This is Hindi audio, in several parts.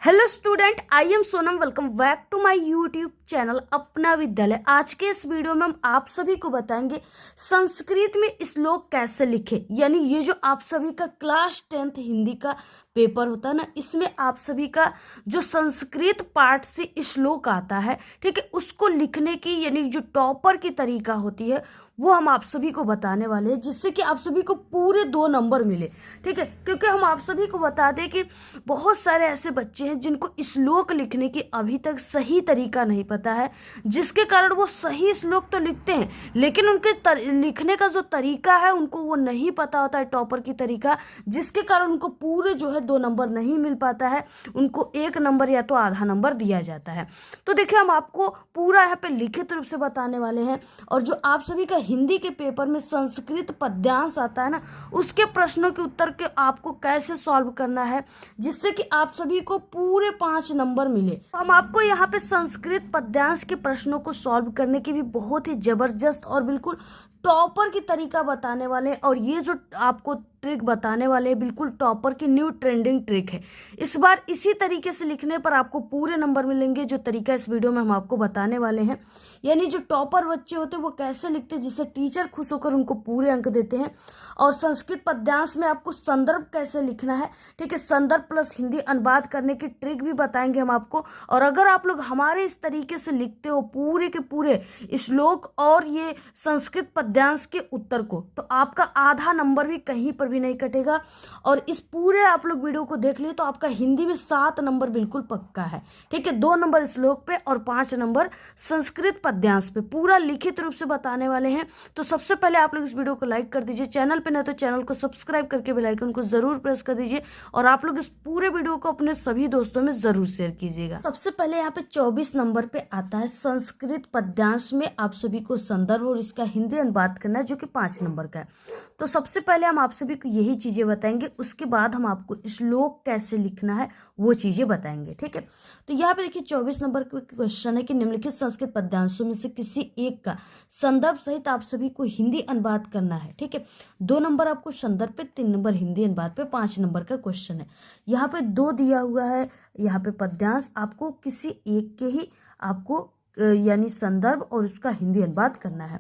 Hello student, I am Sonam. Welcome back to my YouTube channel Apna Vidyalaya. आज के इस वीडियो में हम आप सभी को बताएंगे संस्कृत में श्लोक कैसे लिखे। यानी ये जो आप सभी का क्लास 10th हिंदी का पेपर होता है ना, इसमें आप सभी का जो संस्कृत पार्ट से श्लोक आता है, ठीक है, उसको लिखने की यानी जो टॉपर की तरीका होती है वो हम आप सभी को बताने वाले हैं, जिससे कि आप सभी को पूरे 2 नंबर मिले। ठीक है, क्योंकि हम आप सभी को बता दें कि बहुत सारे ऐसे बच्चे हैं जिनको श्लोक लिखने की अभी तक सही तरीका नहीं पता है, जिसके कारण वो सही श्लोक तो लिखते हैं लेकिन उनके लिखने का जो तरीका है उनको वो नहीं पता होता है, टॉपर की तरीका, जिसके कारण उनको पूरे जो है 2 नंबर नहीं मिल पाता है, उनको 1 नंबर या तो आधा नंबर दिया जाता है। तो देखिए, हम आपको पूरा यहाँ पे लिखित रूप से बताने वाले हैं। और जो आप सभी का हिंदी के पेपर में संस्कृत पद्यांश आता है ना, उसके प्रश्नों के उत्तर के आपको कैसे सॉल्व करना है जिससे कि आप सभी को पूरे 5 नंबर मिले। हम आपको यहाँ पे संस्कृत पद्यांश के प्रश्नों को सॉल्व करने की भी बहुत ही जबरदस्त और बिल्कुल टॉपर की तरीका बताने वाले हैं। और ये जो आपको ट्रिक बताने वाले हैं बिल्कुल टॉपर की न्यू ट्रेंडिंग ट्रिक है। इस बार इसी तरीके से लिखने पर आपको पूरे नंबर मिलेंगे, जो तरीका इस वीडियो में हम आपको बताने वाले हैं। यानी जो टॉपर बच्चे होते हैं वो कैसे लिखते हैं जिससे टीचर खुश होकर उनको पूरे अंक देते हैं। और संस्कृत पद्यांश में आपको संदर्भ कैसे लिखना है, ठीक है, संदर्भ प्लस हिंदी अनुवाद करने की ट्रिक भी बताएंगे हम आपको। और अगर आप लोग हमारे इस तरीके से लिखते हो पूरे के पूरे श्लोक और ये संस्कृत पद्यांश के उत्तर को, तो आपका आधा नंबर भी कहीं पर भी नहीं कटेगा। और इस पूरे आप लोग वीडियो को देख लिए तो आपका हिंदी में 7 नंबर बिल्कुल पक्का है। ठीक है, 2 नंबर श्लोक पे और 5 नंबर संस्कृत पद्यांश पे पूरा लिखित रूप से बताने वाले हैं। तो सबसे पहले आप लोग इस वीडियो को लाइक कर दीजिए, चैनल पे ना तो चैनल को सब्सक्राइब करके बेल आइकन को जरूर प्रेस कर दीजिए। और आप लोग इस पूरे वीडियो को अपने सभी दोस्तों में जरूर शेयर कीजिएगा। सबसे पहले यहाँ पे 24 नंबर पे आता है संस्कृत पद्यांश में आप सभी को संदर्भ और इसका हिंदी अनुवाद करना है, जो कि 5 नंबर का है। तो सबसे पहले हम आप सभी को यही चीजें बताएंगे, उसके बाद हम आपको श्लोक कैसे लिखना है वो चीजें बताएंगे। ठीक है, तो यहाँ पे देखिए 24 नंबर का क्वेश्चन है कि निम्नलिखित संस्कृत पद्यांशों में से किसी एक का संदर्भ सहित आप सभी को हिंदी अनुवाद करना है। ठीक है, 2 नंबर आपको संदर्भ पे, 3 नंबर हिंदी अनुवाद पे, 5 नंबर का क्वेश्चन है। यहाँ पे 2 दिया हुआ है, यहाँ पे पद्यांश आपको किसी एक के ही आपको यानी संदर्भ और उसका हिंदी अनुवाद करना है।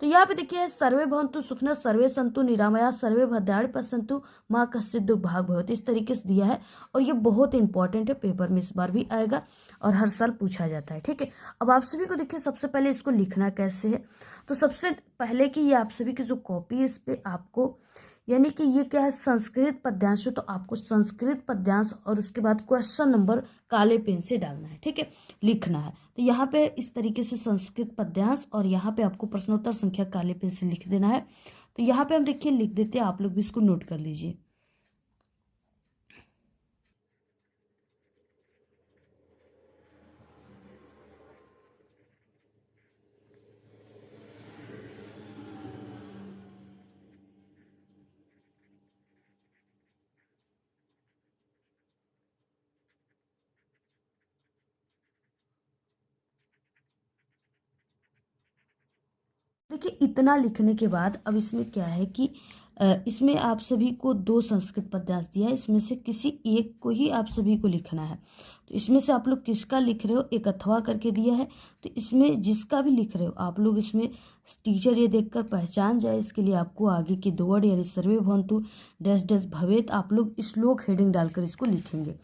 तो यहाँ पे देखिए, सर्वे भवन्तु सुखिनः सर्वे सन्तु निरामया सर्वे भद्राणि पश्यन्तु माँ कश्चित् दुःख भाग् भवेत्, इस तरीके से दिया है। और ये बहुत इंपॉर्टेंट है, पेपर में इस बार भी आएगा और हर साल पूछा जाता है। ठीक है, अब आप सभी को देखिए सबसे पहले इसको लिखना कैसे है। तो सबसे पहले कि ये आप सभी की जो कॉपी है इस पे आपको, यानी कि ये क्या है, संस्कृत पद्यांश, तो आपको संस्कृत पद्यांश और उसके बाद क्वेश्चन नंबर काले पेन से डालना है। ठीक है, लिखना है। तो यहाँ पे इस तरीके से संस्कृत पद्यांश और यहाँ पे आपको प्रश्नोत्तर संख्या काले पेन से लिख देना है। तो यहाँ पे हम देखिए लिख देते हैं, आप लोग भी इसको नोट कर लीजिए। देखिए, इतना लिखने के बाद अब इसमें क्या है कि इसमें आप सभी को 2 संस्कृत पद्यांश दिया है, इसमें से किसी एक को ही आप सभी को लिखना है। तो इसमें से आप लोग किसका लिख रहे हो, एक अथवा करके दिया है। तो इसमें जिसका भी लिख रहे हो आप लोग, इसमें टीचर ये देखकर पहचान जाए, इसके लिए आपको आगे की 2 वर्ड यानी सर्वे भवन्तु डैश डैश भवेत्, आप लोग श्लोक हेडिंग डालकर इसको लिखेंगे।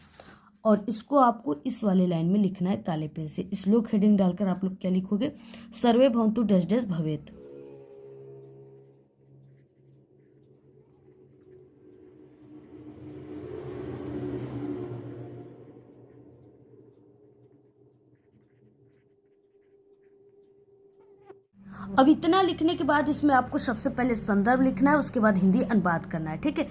और इसको आपको इस वाले लाइन में लिखना है काले पेन से। श्लोक हेडिंग डालकर आप लोग क्या लिखोगे, सर्वे भवन्तु डैश डैश भवेत्। अब इतना लिखने के बाद इसमें आपको सबसे पहले संदर्भ लिखना है, उसके बाद हिंदी अनुवाद करना है। ठीक है,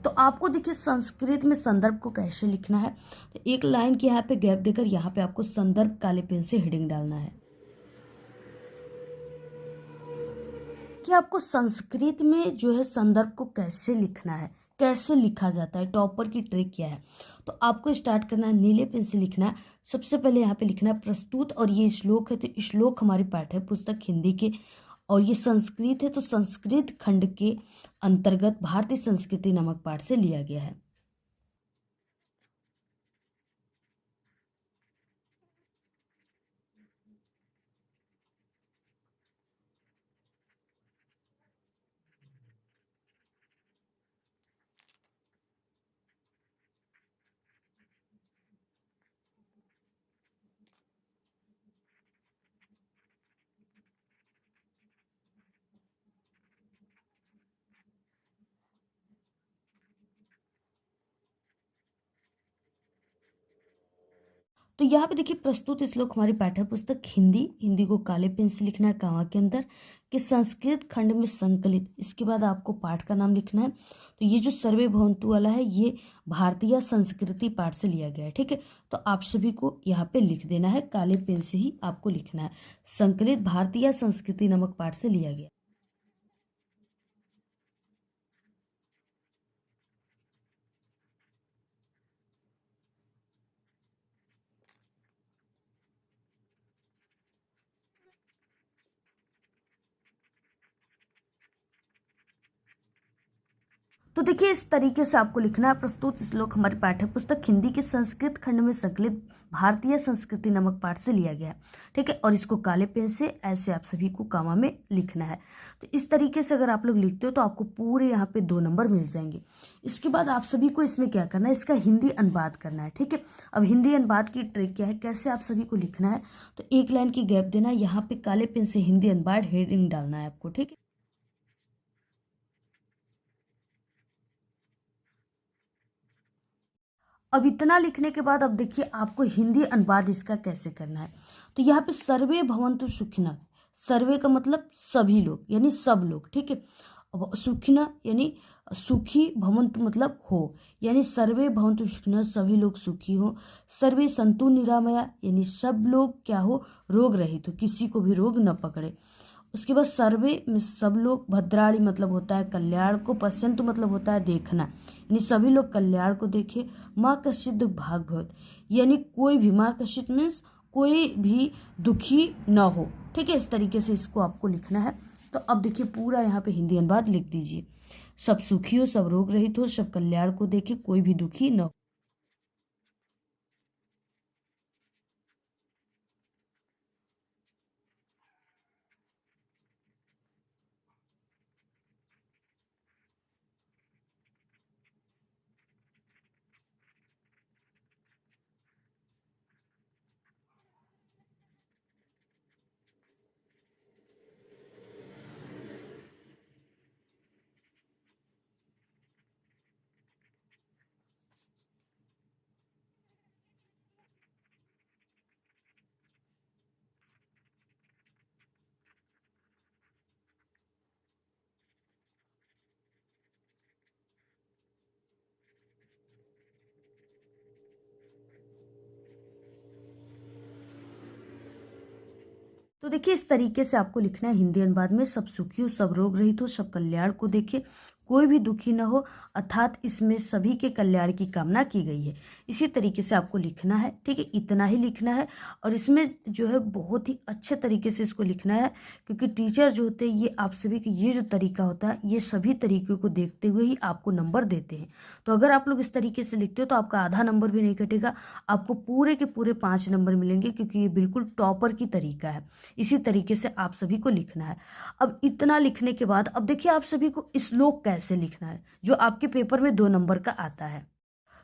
तो आपको देखिए संस्कृत में संदर्भ को कैसे लिखना है। तो एक लाइन की यहाँ पे गैप देकर यहाँ पे आपको संदर्भ काले पेन से हेडिंग डालना है कि आपको संस्कृत में जो है संदर्भ को कैसे लिखना है, कैसे लिखा जाता है, टॉपर की ट्रिक क्या है। तो आपको स्टार्ट करना है, नीले पेन से लिखना है। सबसे पहले यहाँ पे लिखना है प्रस्तुत, और ये श्लोक है तो श्लोक हमारी पाठ्य पुस्तक हिंदी के, और ये संस्कृत है तो संस्कृत खंड के अंतर्गत भारतीय संस्कृति नामक पाठ से लिया गया है। तो यहाँ पे देखिए प्रस्तुत श्लोक हमारी पाठ्य पुस्तक हिंदी हिंदी को काले पेन से लिखना है कामा के अंदर कि संस्कृत खंड में संकलित। इसके बाद आपको पाठ का नाम लिखना है। तो ये जो सर्वे भवन्तु वाला है ये भारतीय संस्कृति पाठ से लिया गया है, ठीक है। तो आप सभी को यहाँ पे लिख देना है, काले पेन से ही आपको लिखना है। संकलित भारतीय संस्कृति नामक पाठ से लिया गया। तो देखिए इस तरीके से आपको लिखना है। प्रस्तुत श्लोक हमारी पाठ्य पुस्तक हिंदी के संस्कृत खंड में संकलित भारतीय संस्कृति नामक पाठ से लिया गया है, ठीक है। और इसको काले पेन से ऐसे आप सभी को कामा में लिखना है। तो इस तरीके से अगर आप लोग लिखते हो तो आपको पूरे यहाँ पे 2 नंबर मिल जाएंगे। इसके बाद आप सभी को इसमें क्या करना है, इसका हिंदी अनुवाद करना है, ठीक है। अब हिंदी अनुवाद की ट्रिक क्या है, कैसे आप सभी को लिखना है, तो एक लाइन की गैप देना है, यहाँ पे काले पेन से हिंदी अनुवाद हेडिंग डालना है आपको, ठीक है। अब इतना लिखने के बाद अब देखिए आपको हिंदी अनुवाद इसका कैसे करना है। तो यहाँ पे सर्वे भवन्तु सुखिनः, सर्वे का मतलब सभी लोग यानी सब लोग, ठीक है। अब सुखिनः यानी सुखी, भवन्तु मतलब हो, यानी सर्वे भवन्तु सुखिनः सभी लोग सुखी हो। सर्वे सन्तु निरामया यानी सब लोग क्या हो, रोग रहित हो, किसी को भी रोग न पकड़े। उसके बाद सर्वे में सब लोग, भद्राणी मतलब होता है कल्याण को, पश्यन्तु मतलब होता है देखना, यानी सभी लोग कल्याण को देखे। माँ कश्चित दुर्भाग भवत यानी कोई भी, माँ कश्चित मीन्स कोई भी दुखी न हो, ठीक है। इस तरीके से इसको आपको लिखना है। तो अब देखिए पूरा यहाँ पे हिंदी अनुवाद लिख दीजिए। सब सुखी हो, सब रोग रहित हो, सब कल्याण को देखे, कोई भी दुखी न हो। तो देखिए इस तरीके से आपको लिखना है हिंदी अनुवाद में, सब सुखी हो, सब रोग रहित हो, सब कल्याण को देखे, कोई भी दुखी न हो, अर्थात इसमें सभी के कल्याण की कामना की गई है। इसी तरीके से आपको लिखना है, ठीक है। इतना ही लिखना है और इसमें जो है बहुत ही अच्छे तरीके से इसको लिखना है, क्योंकि टीचर जो होते हैं ये आप सभी के ये जो तरीका होता है ये सभी तरीकों को देखते हुए ही आपको नंबर देते हैं। तो अगर आप लोग इस तरीके से लिखते हो तो आपका आधा नंबर भी नहीं कटेगा, आपको पूरे के पूरे 5 नंबर मिलेंगे, क्योंकि ये बिल्कुल टॉपर की तरीका है। इसी तरीके से आप सभी को लिखना है। अब इतना लिखने के बाद अब देखिए आप सभी को श्लोक कैसे लिखना है, जो आपके पेपर में 2 नंबर का आता है।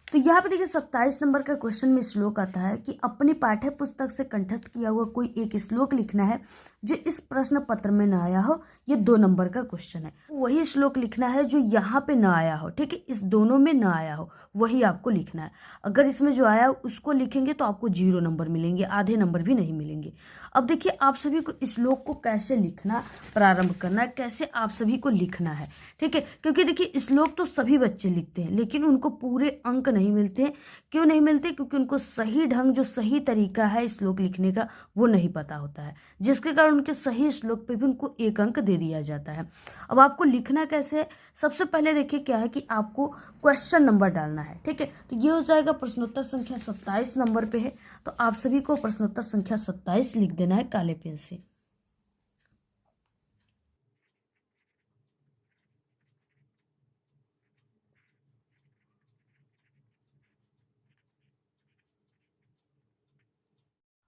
तो यहाँ पे देखिए 27 नंबर का क्वेश्चन में श्लोक आता है कि अपनी पाठ्य पुस्तक से कंठस्थ किया हुआ कोई एक श्लोक लिखना है जो इस प्रश्न पत्र में ना आया हो। ये 2 नंबर का क्वेश्चन है। वही श्लोक लिखना है जो यहाँ पे ना आया हो, ठीक है, इस दोनों में ना आया हो वही आपको लिखना है। अगर इसमें जो आया उसको लिखेंगे तो आपको 0 नंबर मिलेंगे, आधे नंबर भी नहीं मिलेंगे। अब देखिए आप सभी को श्लोक को कैसे लिखना प्रारंभ करना है, कैसे आप सभी को लिखना है, ठीक है। क्योंकि देखिए श्लोक तो सभी बच्चे लिखते हैं लेकिन उनको पूरे अंक नहीं मिलते हैं। क्यों नहीं मिलते? क्योंकि उनको सही ढंग, जो सही तरीका है श्लोक लिखने का वो नहीं पता होता है, जिसके कारण उनके सही श्लोक पे भी उनको 1 अंक दे दिया जाता है। अब आपको लिखना कैसे है, सबसे पहले देखिए क्या है कि आपको क्वेश्चन नंबर डालना है, ठीक है। तो ये हो जाएगा प्रश्नोत्तर संख्या 27 नंबर पे है, तो आप सभी को प्रश्नोत्तर संख्या 27 लिख देना है काले पेन से।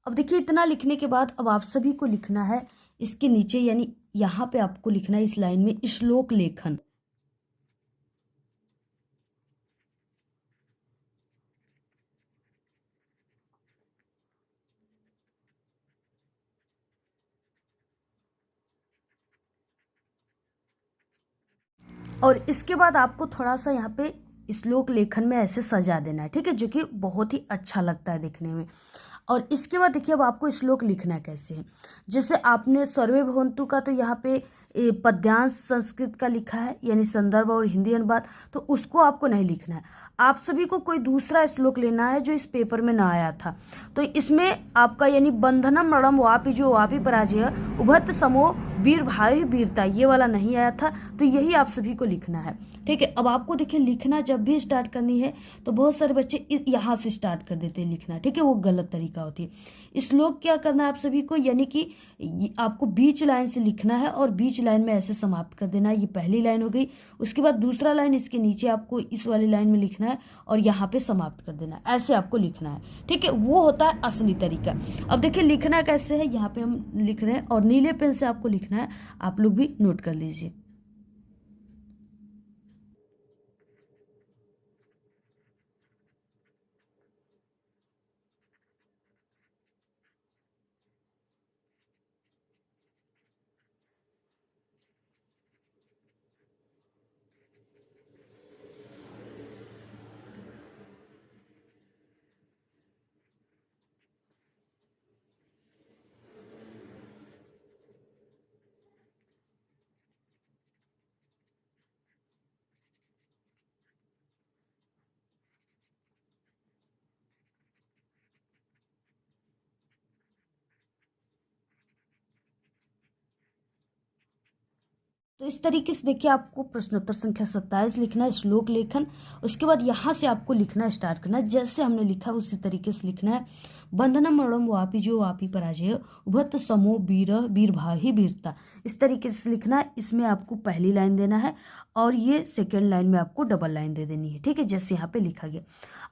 अब देखिए इतना लिखने के बाद अब आप सभी को लिखना है इसके नीचे, यानी यहाँ पे आपको लिखना है इस लाइन में श्लोक लेखन। और इसके बाद आपको थोड़ा सा यहाँ पे श्लोक लेखन में ऐसे सजा देना है, ठीक है, जो कि बहुत ही अच्छा लगता है देखने में। और इसके बाद देखिए अब आपको श्लोक लिखना कैसे है। जैसे आपने सर्वे भवन्तु का तो यहाँ पे पद्यांश संस्कृत का लिखा है, यानी संदर्भ और हिंदी अनुवाद, तो उसको आपको नहीं लिखना है। आप सभी को कोई दूसरा श्लोक लेना है जो इस पेपर में ना आया था। तो इसमें आपका यानी बंधनम मरणम वापि जो वापि पराजय उभत समो वीर भाई वीरता, ये वाला नहीं आया था, तो यही आप सभी को लिखना है, ठीक है। अब आपको देखिए लिखना जब भी स्टार्ट करनी है तो बहुत सारे बच्चे यहाँ से स्टार्ट कर देते हैं लिखना, ठीक है, वो गलत तरीका होती है। श्लोक क्या करना है आप सभी को, यानी कि आपको बीच लाइन से लिखना है और बीच लाइन में ऐसे समाप्त कर देना है। ये पहली लाइन हो गई, उसके बाद दूसरा लाइन इसके नीचे आपको इस वाली लाइन में लिखना है और यहाँ पे समाप्त कर देना है, ऐसे आपको लिखना है, ठीक है। वो होता है असली तरीका। अब देखिए लिखना कैसे है, यहाँ पे हम लिख रहे हैं और नीले पेन से आपको लिखना है, आप लोग भी नोट कर लीजिए। तो इस तरीके से देखिए आपको प्रश्नोत्तर संख्या 27 लिखना है, श्लोक लेखन। उसके बाद यहाँ से आपको लिखना स्टार्ट करना है, जैसे हमने लिखा उसी तरीके से लिखना है। बंधनम मरणम वापि जो वापि पराजय उभत समो वीर वीर भाही वीरता, इस तरीके से लिखना है। इसमें आपको पहली लाइन देना है और ये सेकेंड लाइन में आपको डबल लाइन दे देनी है, ठीक है, जैसे यहाँ पे लिखा गया।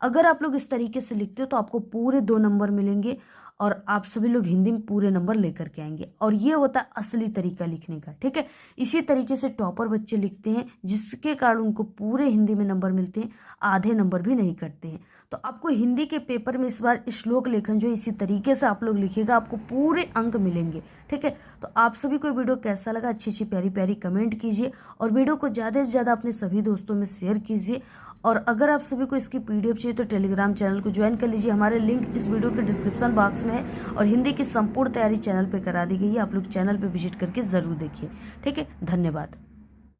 अगर आप लोग इस तरीके से लिखते हो तो आपको पूरे 2 नंबर मिलेंगे और आप सभी लोग हिंदी में पूरे नंबर लेकर के आएंगे। और ये होता है असली तरीका लिखने का, ठीक है। इसी तरीके से टॉपर बच्चे लिखते हैं, जिसके कारण उनको पूरे हिंदी में नंबर मिलते हैं, आधे नंबर भी नहीं कटते हैं। तो आपको हिंदी के पेपर में इस बार श्लोक लेखन जो इसी तरीके से आप लोग लिखिएगा, आपको पूरे अंक मिलेंगे, ठीक है। तो आप सभी को वीडियो कैसा लगा, अच्छी अच्छी प्यारी प्यारी कमेंट कीजिए और वीडियो को ज़्यादा से ज़्यादा अपने सभी दोस्तों में शेयर कीजिए। और अगर आप सभी को इसकी पीडीएफ चाहिए तो टेलीग्राम चैनल को ज्वाइन कर लीजिए, हमारे लिंक इस वीडियो के डिस्क्रिप्शन बॉक्स में है। और हिंदी की संपूर्ण तैयारी चैनल पे करा दी गई है, आप लोग चैनल पे विजिट करके ज़रूर देखिए, ठीक है। धन्यवाद।